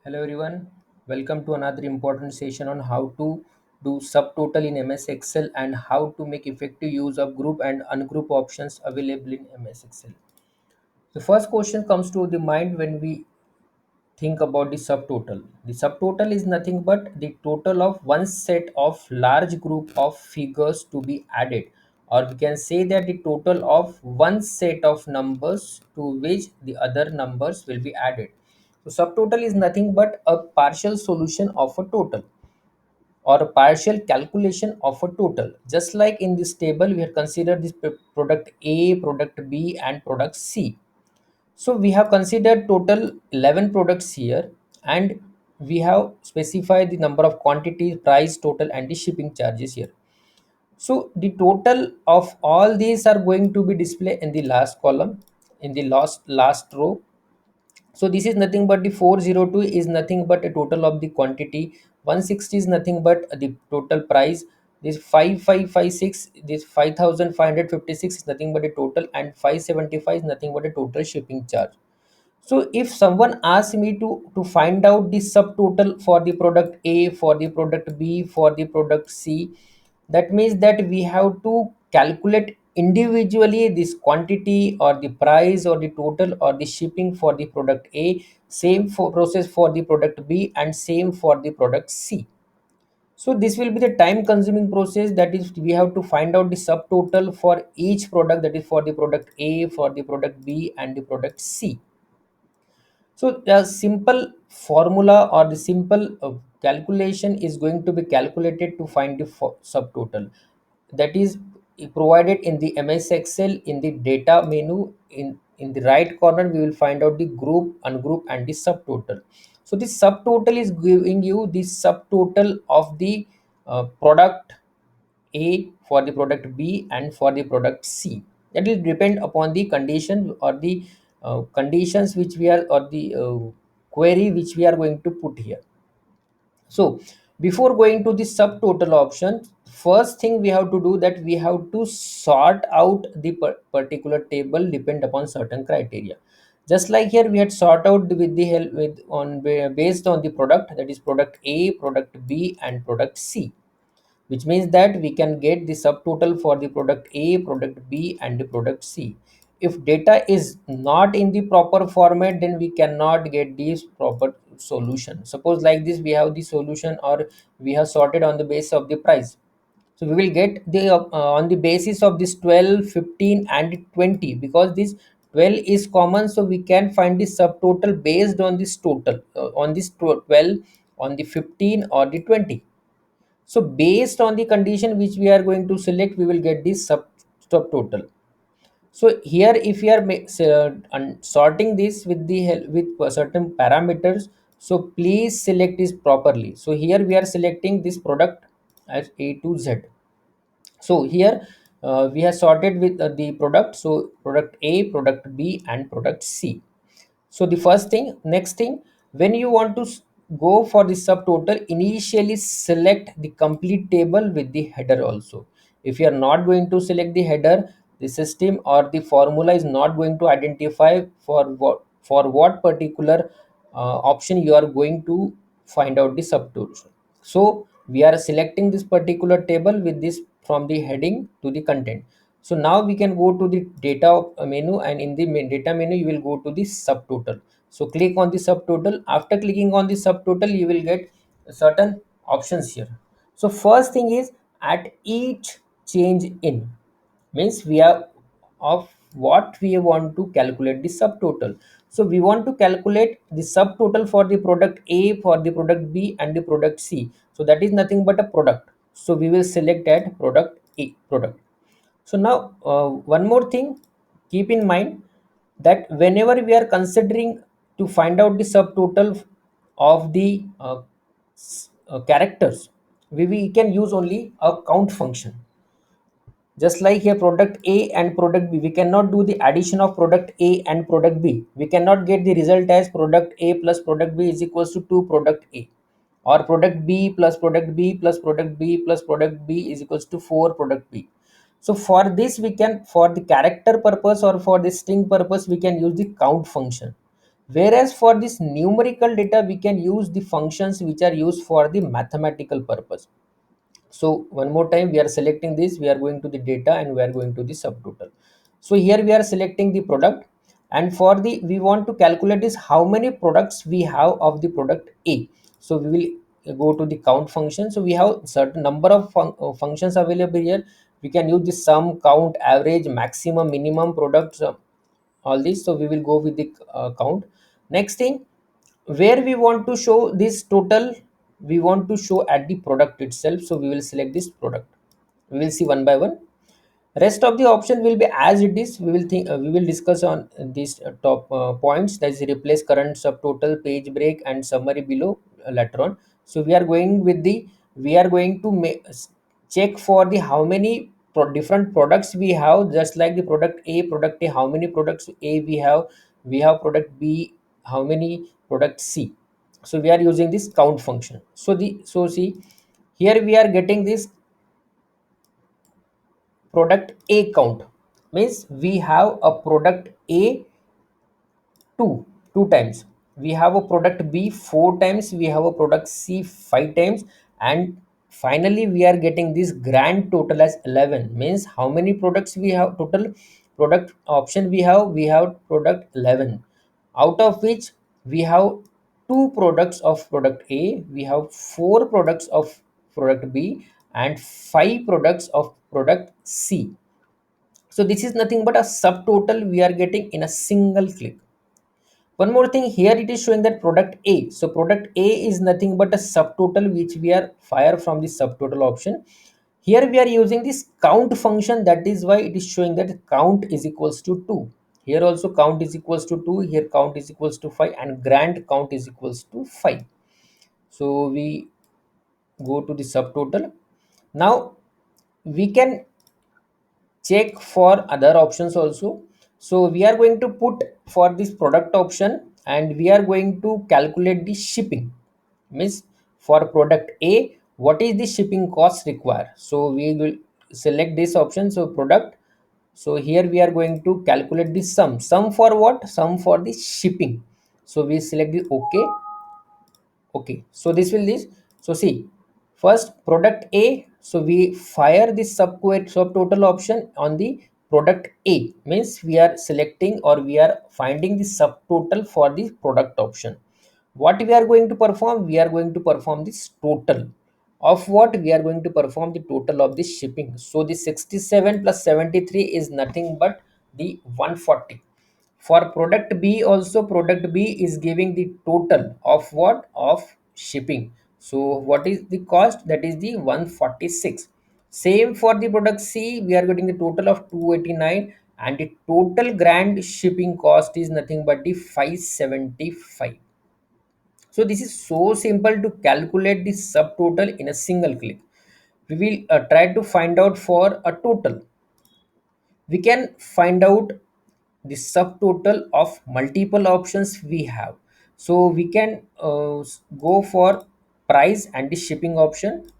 Hello everyone, welcome to another important session on how to do subtotal in MS Excel and how to make effective use of group and ungroup options available in MS Excel. The first question comes to the mind when we think about the subtotal. The subtotal is nothing but the total of one set of large group of figures to be added, or we can say that the total of one set of numbers to which the other numbers will be added. So subtotal is nothing but a partial solution of a total or a partial calculation of a total. Just like in this table, we have considered this product A, product B, and product C. So we have considered total 11 products here, and we have specified the number of quantity, price, total, and the shipping charges here. So the total of all these are going to be displayed in the last column, in the last row. So this is nothing but the 402 is nothing but a total of the quantity, 160 is nothing but the total price, this 5556, this 5556 is nothing but a total, and 575 is nothing but a total shipping charge. So if someone asks me to find out the subtotal for the product A, for the product B, for the product C, that means that we have to calculate individually this quantity or the price or the total or the shipping for the product A, same for process for the product B, and same for the product C. So this will be the time consuming process, that is we have to find out the subtotal for each product, that is for the product A, for the product B, and the product C. So the simple formula or the simple calculation is going to be calculated to find the subtotal. That is provided in the MS Excel in the data menu. In the right corner, we will find out the group, ungroup, and the subtotal. So this subtotal is giving you the subtotal of the product A, for the product B, and for the product C. That will depend upon the condition or the conditions which we are, or the query which we are going to put here. So before going to the subtotal option, first thing we have to do that we have to sort out the particular table depend upon certain criteria. Just like here we had sort out with the help with on based on the product, that is product A, product B, and product C, which means that we can get the subtotal for the product A, product B, and the product C. If data is not in the proper format, then we cannot get this proper solution. Suppose like this, we have the solution, or we have sorted on the basis of the price. So we will get the on the basis of this 12, 15, and 20, because this 12 is common, so we can find the subtotal based on this total, on this 12, on the 15, or the 20. So based on the condition which we are going to select, we will get this subtotal. So here, if we are sorting this with the help with certain parameters, so please select this properly. So here we are selecting this product as A to Z. So here we have sorted with the product. So product A, product B, and product C. So the first thing, next thing, when you want to go for the subtotal, initially select the complete table with the header also. If you are not going to select the header, the system or the formula is not going to identify for what particular option you are going to find out the subtotal. So we are selecting this particular table with this from the heading to the content. So now we can go to the data menu, and in the data menu you will go to the subtotal. So click on the subtotal. After clicking on the subtotal, you will get certain options here. So first thing is at each change in, means we are of what we want to calculate the subtotal. So we want to calculate the subtotal for the product A, for the product B, and the product C. So that is nothing but a product, so we will select that product A, product. So now one more thing, keep in mind that whenever we are considering to find out the subtotal of the characters, we can use only a count function. Just like here product A and product B, we cannot do the addition of product A and product B. We cannot get the result as product A plus product B is equals to 2 product A, or product B plus product B plus product B plus product B is equals to 4 product B. So for this, we can, for the character purpose or for the string purpose, we can use the count function. Whereas for this numerical data, we can use the functions which are used for the mathematical purpose. So one more time, we are selecting this, we are going to the data and we are going to the subtotal. So here we are selecting the product, and for the we want to calculate is how many products we have of the product A. So we will go to the count function. So we have certain number of functions available here. We can use the sum, count, average, maximum, minimum products, all these. So we will go with the count. Next thing, where we want to show this total, we want to show at the product itself. So we will select this product. We will see one by one. Rest of the option will be as it is. We will discuss on these top points, that is replace current subtotal, page break and summary below later on. So we are going to check for the how many different products we have, just like the product A, how many products A we have product B, how many product C. So we are using this count function. So see, here we are getting this product A count, means we have a product A two times, we have a product B four times, we have a product C five times, and finally we are getting this grand total as 11. Means how many products we have total product option, we have product 11, out of which we have two products of product A, we have four products of product B, and five products of product C. So this is nothing but a subtotal we are getting in a single click. One more thing, here it is showing that product A. So product A is nothing but a subtotal which we are fire from the subtotal option. Here we are using this count function, that is why it is showing that count is equals to 2. Here also count is equals to 2, here count is equals to 5, and grand count is equals to 5. So we go to the subtotal. Now we can check for other options also. So we are going to put for this product option, and we are going to calculate the shipping. Means for product A, what is the shipping cost required. So we will select this option, so product. So here we are going to calculate the sum for what, sum for the shipping. So we select the okay. Okay, so this will this. So see, first product A, so we fire this subtotal option on the product A. Means we are selecting or we are finding the subtotal for the product option. What we are going to perform, we are going to perform this total of what, we are going to perform the total of the shipping. So the 67 plus 73 is nothing but the 140. For product B also, product B is giving the total of what, of shipping. So what is the cost, that is the 146. Same for the product C, we are getting the total of 289, and the total grand shipping cost is nothing but the 575. So this is so simple to calculate the subtotal in a single click. We will try to find out for a total. We can find out the subtotal of multiple options we have. So we can go for price and the shipping option.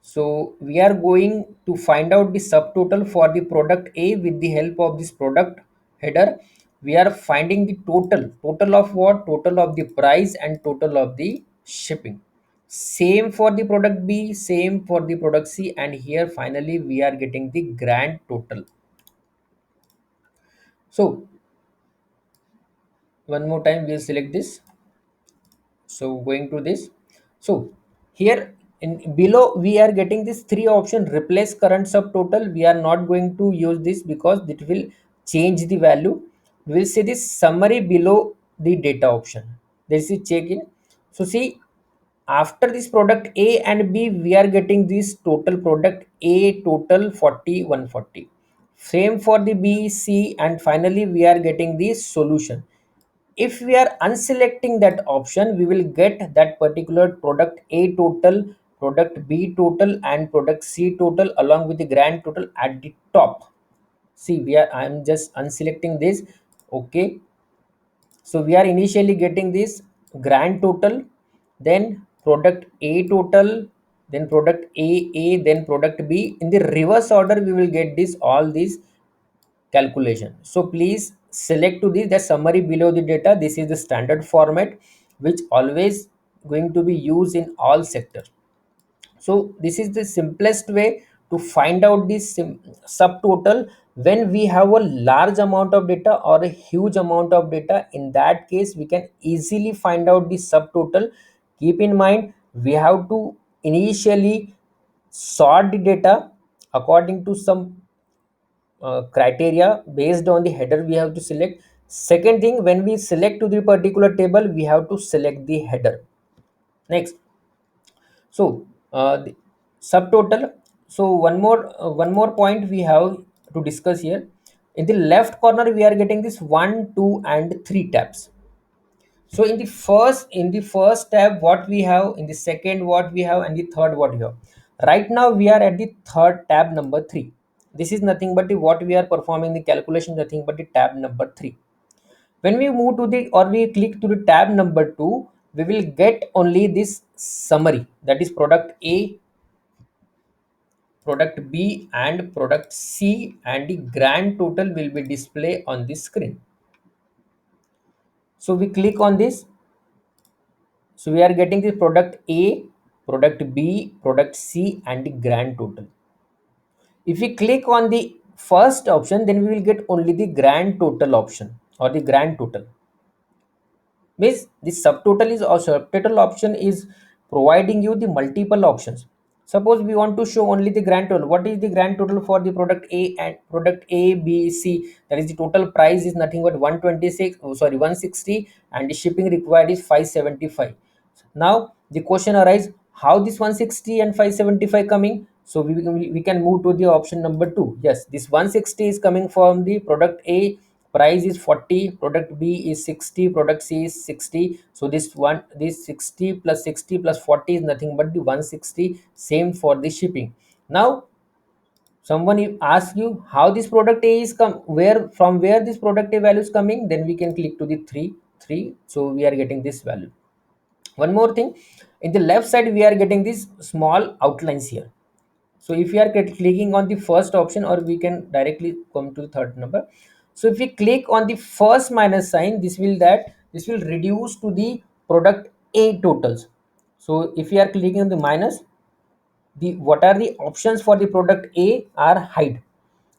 So we are going to find out the subtotal for the product A with the help of this product header. We are finding the total of what, total of the price and total of the shipping. Same for the product B, same for the product C, and here finally we are getting the grand total. So one more time we'll select this. So going to this. So here in below we are getting this three option, replace current subtotal. We are not going to use this because it will change the value. We'll see this summary below the data option. This is check in. So see, after this product A and B, we are getting this total product A total 40 140. Same for the B, C, and finally we are getting the solution. If we are unselecting that option, we will get that particular product A total, product B total, and product C total along with the grand total at the top. See, I am just unselecting this. Okay, so we are initially getting this grand total, then product A total, then product A, then product B. In the reverse order, we will get this all these calculation. So please select to this the summary below the data. This is the standard format which always going to be used in all sectors. So this is the simplest way to find out this subtotal when we have a large amount of data or a huge amount of data. In that case, we can easily find out the subtotal. Keep in mind, we have to initially sort the data according to some criteria. Based on the header we have to select. Second thing, when we select to the particular table, we have to select the header. Next, so the subtotal. So one more point we have to discuss here. In the left corner, we are getting this 1, 2, and 3 tabs. So in the first tab, what we have, in the second what we have, and the third what we have. Right now we are at the third tab, number 3. This is nothing but what we are performing the calculation, nothing but the tab number 3. When we move to the or we click to the tab number 2, we will get only this summary, that is product A, product B, and product C, and the grand total will be displayed on the screen. So we click on this. So we are getting the product A, product B, product C, and the grand total. If we click on the first option, then we will get only the grand total option or the grand total. Means the subtotal is or subtotal option is providing you the multiple options. Suppose we want to show only the grand total. What is the grand total for the product A and product A, B, C? That is the total price is nothing but 126, 160, and the shipping required is 575. Now the question arises, how this 160 and 575 coming? So we can move to the option number 2. Yes, this 160 is coming from the product A, price is 40, product B is 60, product C is 60. So this 60 plus 60 plus 40 is nothing but the 160. Same for the shipping. Now someone if ask you how this product A is come, where from where this product A value is coming, then we can click to the 3. So we are getting this value. One more thing, in the left side we are getting these small outlines here. So if we are clicking on the first option, or we can directly come to the third number. So if we click on the first minus sign, this will reduce to the product A totals. So if we are clicking on the minus, the what are the options for the product A are hide.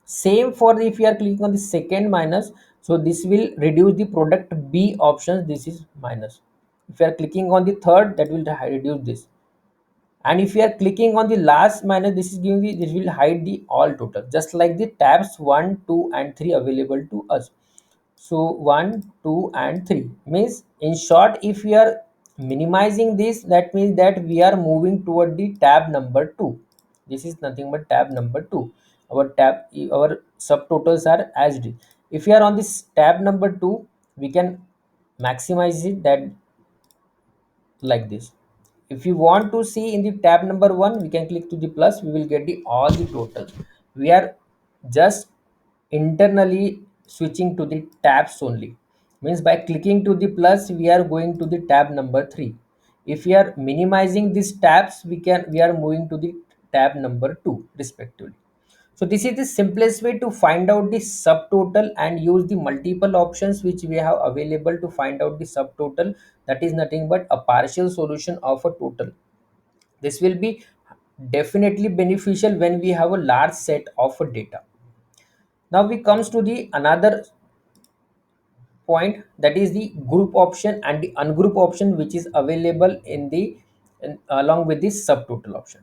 Same for the, if you are clicking on the second minus, so this will reduce the product B options, this is minus. If you are clicking on the third, that will reduce this. And if you are clicking on the last minus, this is giving the, this will hide the all total, just like the tabs 1, 2, and 3 available to us. So 1, 2, and 3 means, in short, if we are minimizing this, that means that we are moving toward the tab number 2. This is nothing but tab number 2. Our subtotals are as it is. If we are on this tab number 2, we can maximize it, that like this. If you want to see in the tab number 1, we can click to the plus, we will get the all the totals. We are just internally switching to the tabs only. Means by clicking to the plus, we are going to the tab number 3. If we are minimizing these tabs, we are moving to the tab number 2 respectively. So this is the simplest way to find out the subtotal and use the multiple options which we have available to find out the subtotal. That is nothing but a partial solution of a total. This will be definitely beneficial when we have a large set of data. Now we comes to the another point, that is the group option and the ungroup option which is available along with this subtotal option.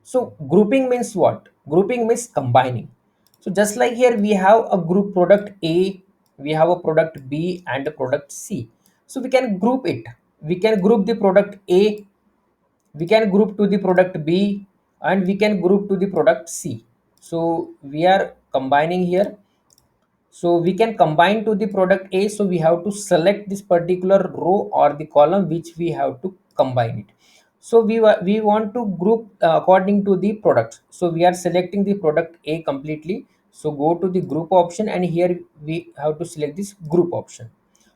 So grouping means what? Grouping means combining. So just like here we have a group product A, we have a product B, and a product C. So we can group it. We can group the product A, we can group to the product B, and we can group to the product C. So we are combining here. So we can combine to the product A. So we have to select this particular row or the column which we have to combine it. So we want to group according to the product. So we are selecting the product A completely. So go to the group option, and here we have to select this group option.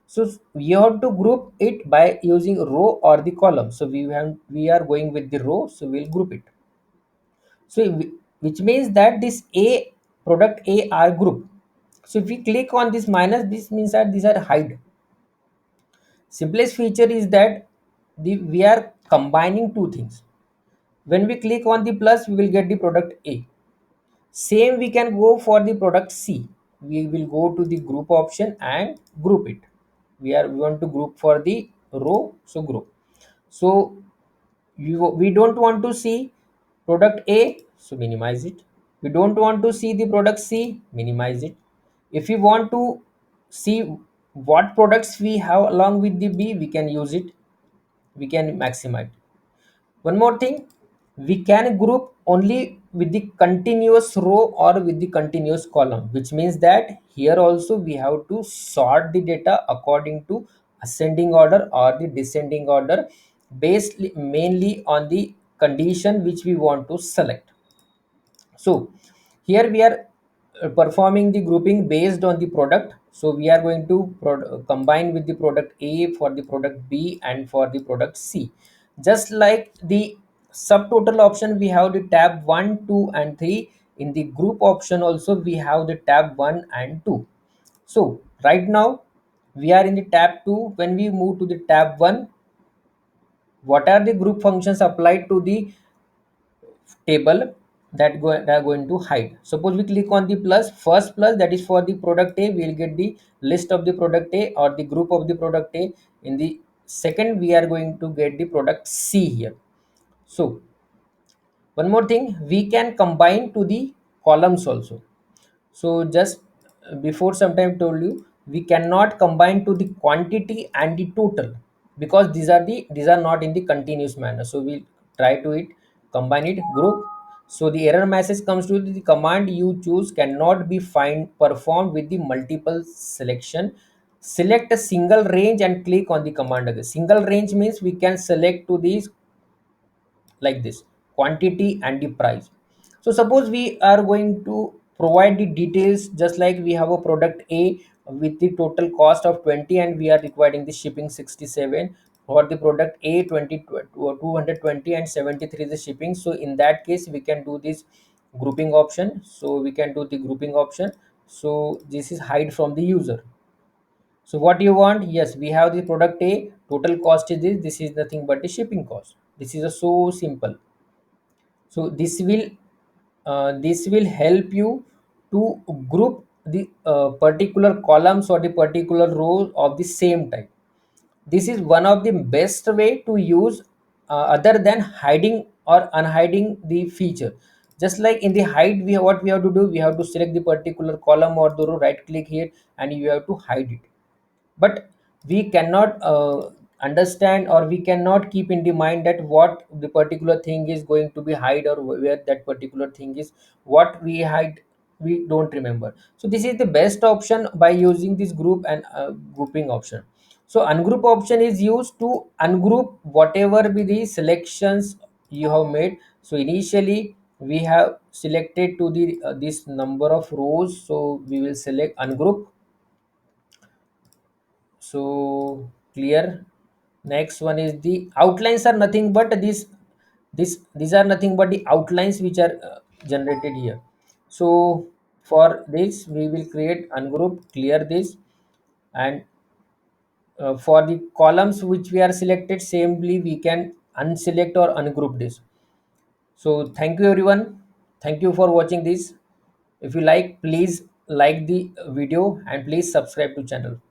So we have to group it by using row or the column. So we are going with the row. So we'll group it. So which means that this A product A are group. So if we click on this minus, this means that these are hide. Simplest feature is that we are combining two things. When we click on the plus, we will get the product A. Same we can go for the product C. We will go to the group option and group it. We want to group for the row, so group. So we don't want to see product A, so minimize it. We don't want to see the product C, minimize it. If we want to see what products we have along with the B, we can use it, we can maximize. One more thing, we can group only with the continuous row or with the continuous column, which means that here also we have to sort the data according to ascending order or the descending order, based mainly on the condition which we want to select. So here we are performing the grouping based on the product. So we are going to combine with the product A for the product B and for the product C. Just like the subtotal option, we have the tab 1, 2 and 3. In the group option also we have the tab 1 and 2. So right now we are in the tab 2. When we move to the tab 1, what are the group functions applied to the table that are going to hide? Suppose we click on the plus, first plus, that is for the product A, we will get the list of the product A or the group of the product A. In the second, we are going to get the product C here. So one more thing, we can combine to the columns also. So just before some time told you, we cannot combine to the quantity and the total, because these are not in the continuous manner. So we try to it combine it group. So the error message comes to the command you choose cannot be find performed with the multiple selection. Select a single range and click on the command again. Single range means we can select to these like this, quantity and the price. So suppose we are going to provide the details, just like we have a product A with the total cost of 20 and we are requiring the shipping 67. For the product A 220 and 73 is the shipping. So in that case we can do this grouping option. So we can do the grouping option. So this is hide from the user. So what you want? Yes, we have the product A, total cost is this. This is nothing but the shipping cost. This is a so simple. So this will help you to group the particular columns or the particular row of the same type. This is one of the best way to use, other than hiding or unhiding the feature. Just like in the hide, what we have to do, we have to select the particular column or the row, right click here, and you have to hide it. But we cannot understand, or we cannot keep in the mind that what the particular thing is going to be hide, or where that particular thing is, what we hide we don't remember. So this is the best option by using this group and grouping option. So ungroup option is used to ungroup whatever be the selections you have made. So initially we have selected to the this number of rows, so we will select ungroup. So clear. Next one is the outlines are nothing but these are nothing but the outlines which are generated here. So for this we will create ungroup, clear this. And for the columns which we are selected, samely we can unselect or ungroup this. So thank you everyone, thank you for watching this. If you like, please like the video and please subscribe to channel.